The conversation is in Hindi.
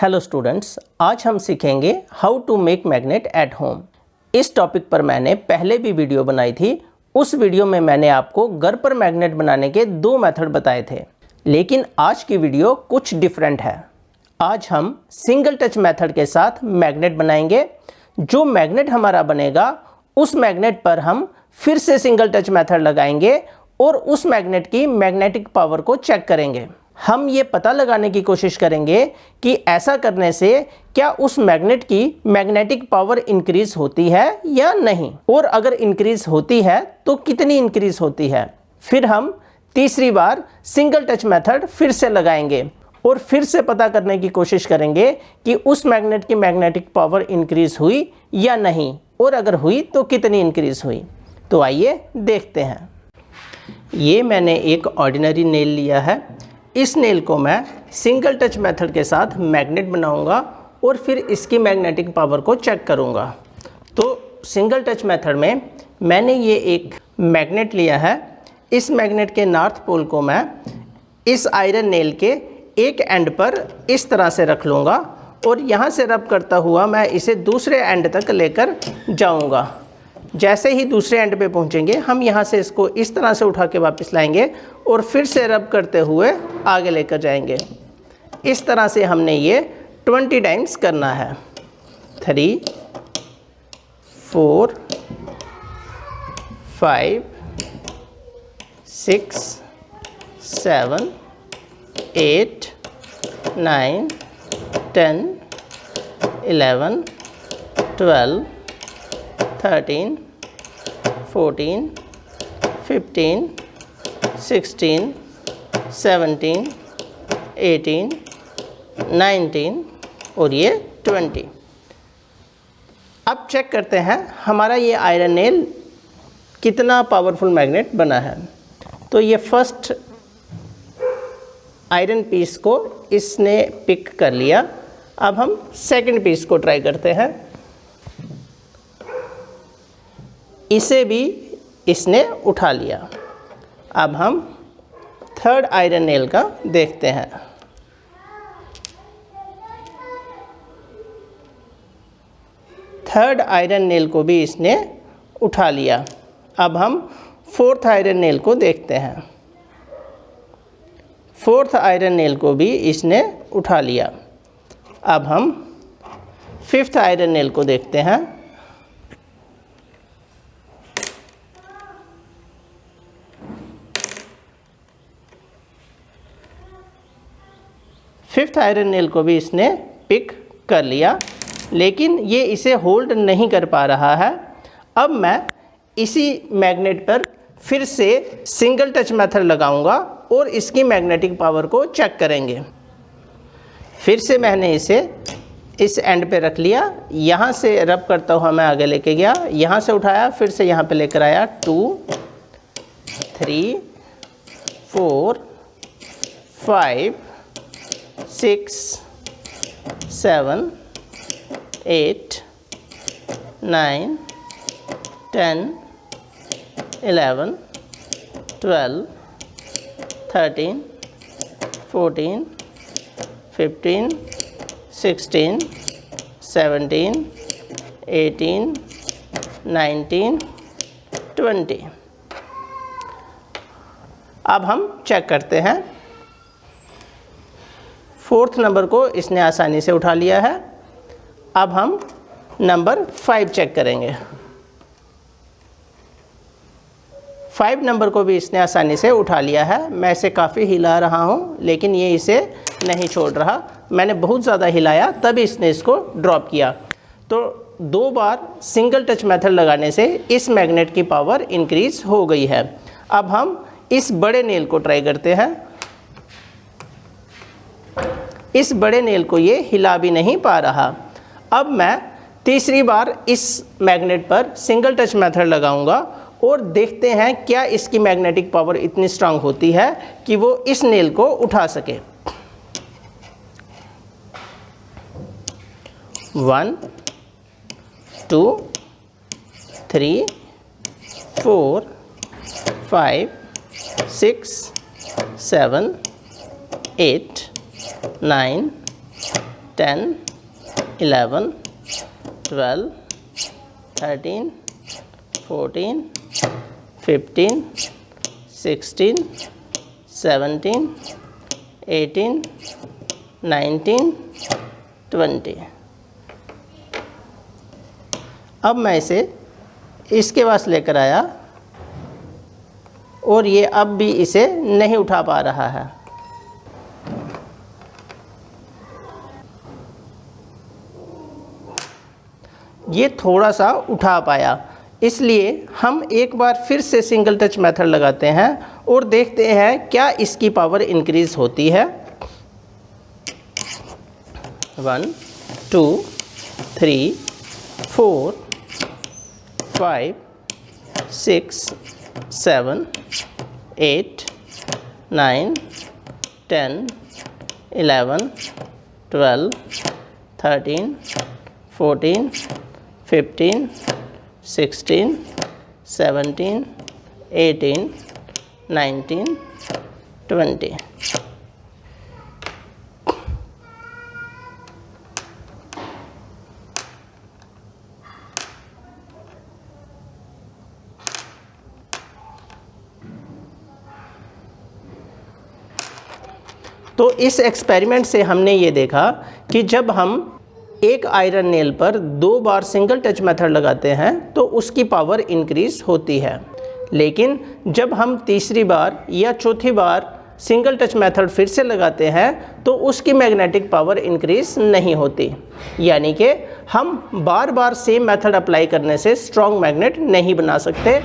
हेलो स्टूडेंट्स, आज हम सीखेंगे how to make magnet at home. इस टॉपिक पर मैंने पहले भी वीडियो बनाई थी। उस वीडियो में मैंने आपको घर पर मैग्नेट बनाने के 2 मेथड बताए थे, लेकिन आज की वीडियो कुछ डिफरेंट है। आज हम सिंगल टच मेथड के साथ मैग्नेट बनाएंगे। जो मैग्नेट हमारा बनेगा उस मैग्नेट पर हम फिर से सिंगल टच मेथड लगाएंगे और उस मैग्नेट की मैग्नेटिक पावर को चेक करेंगे। हम ये पता लगाने की कोशिश करेंगे कि ऐसा करने से क्या उस मैग्नेट की मैग्नेटिक पावर इंक्रीज होती है या नहीं, और अगर इंक्रीज होती है तो कितनी इंक्रीज होती है। फिर हम तीसरी बार सिंगल टच मेथड फिर से लगाएंगे और फिर से पता करने की कोशिश करेंगे कि उस मैग्नेट की मैग्नेटिक पावर इंक्रीज हुई या नहीं, और अगर हुई तो कितनी इंक्रीज हुई। तो आइए देखते हैं। ये मैंने एक ऑर्डिनरी नेल लिया है। इस नेल को मैं सिंगल टच मेथड के साथ मैग्नेट बनाऊंगा और फिर इसकी मैग्नेटिक पावर को चेक करूंगा। तो सिंगल टच मेथड में मैंने ये एक मैग्नेट लिया है। इस मैग्नेट के नॉर्थ पोल को मैं इस आयरन नेल के एक एंड पर इस तरह से रख लूँगा और यहाँ से रब करता हुआ मैं इसे दूसरे एंड तक लेकर जाऊँगा। जैसे ही दूसरे एंड पे पहुंचेंगे हम यहाँ से इसको इस तरह से उठा के वापस लाएंगे और फिर से रब करते हुए आगे लेकर जाएंगे। इस तरह से हमने ये 20 टाइम्स करना है। 3, 4, 5, 6, 7, 8, 9, 10, 11, 12, 13, 14, 15, 16, 17, 18, 19 और ये 20। अब चेक करते हैं हमारा ये आयरन नेल कितना पावरफुल मैग्नेट बना है। तो ये फर्स्ट आयरन पीस को इसने पिक कर लिया। अब हम सेकंड पीस को ट्राई करते हैं। इसे भी इसने उठा लिया। अब हम थर्ड आयरन नेल का देखते हैं। थर्ड आयरन नेल को भी इसने उठा लिया। अब हम फोर्थ आयरन नेल को देखते हैं। फोर्थ आयरन नेल को भी इसने उठा लिया। अब हम फिफ्थ आयरन नेल को देखते हैं। फिफ्थ आयरन नेल को भी इसने पिक कर लिया, लेकिन ये इसे होल्ड नहीं कर पा रहा है। अब मैं इसी मैग्नेट पर फिर से सिंगल टच मेथड लगाऊंगा और इसकी मैग्नेटिक पावर को चेक करेंगे। फिर से मैंने इसे इस एंड पे रख लिया। यहाँ से रब करता हुआ मैं आगे लेके गया, यहाँ से उठाया, फिर से यहाँ पे लेकर आया। 2, 3, 4, 5, 6, 7, 8, 9, 10, 11, 12, 13, 14, 15, 16, 17, 18, 19, 20। अब हम चेक करते हैं। फोर्थ नंबर को इसने आसानी से उठा लिया है। अब हम नंबर 5 चेक करेंगे। 5 नंबर को भी इसने आसानी से उठा लिया है। मैं इसे काफ़ी हिला रहा हूँ, लेकिन ये इसे नहीं छोड़ रहा। मैंने बहुत ज़्यादा हिलाया तब इसने इसको ड्रॉप किया। तो 2 बार सिंगल टच मेथड लगाने से इस मैग्नेट की पावर इंक्रीज हो गई है। अब हम इस बड़े नेल को ट्राई करते हैं। इस बड़े नेल को ये हिला भी नहीं पा रहा। अब मैं तीसरी बार इस मैग्नेट पर सिंगल टच मेथड लगाऊंगा और देखते हैं क्या इसकी मैग्नेटिक पावर इतनी स्ट्रांग होती है कि वो इस नेल को उठा सके। 1, 2, 3, 4, 5, 6, 7, 8, 9, 10, 11, 12, 13, 14, 15, 16, 17, 18, 19, 20। अब मैं इसे इसके पास लेकर आया और ये अब भी इसे नहीं उठा पा रहा है। ये थोड़ा सा उठा पाया, इसलिए हम एक बार फिर से सिंगल टच मेथड लगाते हैं और देखते हैं क्या इसकी पावर इंक्रीज होती है। 1, 2, 3, 4, 5, 6, 7, 8, 9, 10, 11, 12, 13, 14, 15, 16, 17, 18, 19, 20। तो इस एक्सपेरिमेंट से हमने ये देखा कि जब हम एक आयरन नेल पर 2 बार सिंगल टच मेथड लगाते हैं तो उसकी पावर इंक्रीज होती है, लेकिन जब हम तीसरी बार या चौथी बार सिंगल टच मेथड फिर से लगाते हैं तो उसकी मैग्नेटिक पावर इंक्रीज नहीं होती। यानी कि हम बार बार सेम मेथड अप्लाई करने से स्ट्रॉन्ग मैग्नेट नहीं बना सकते।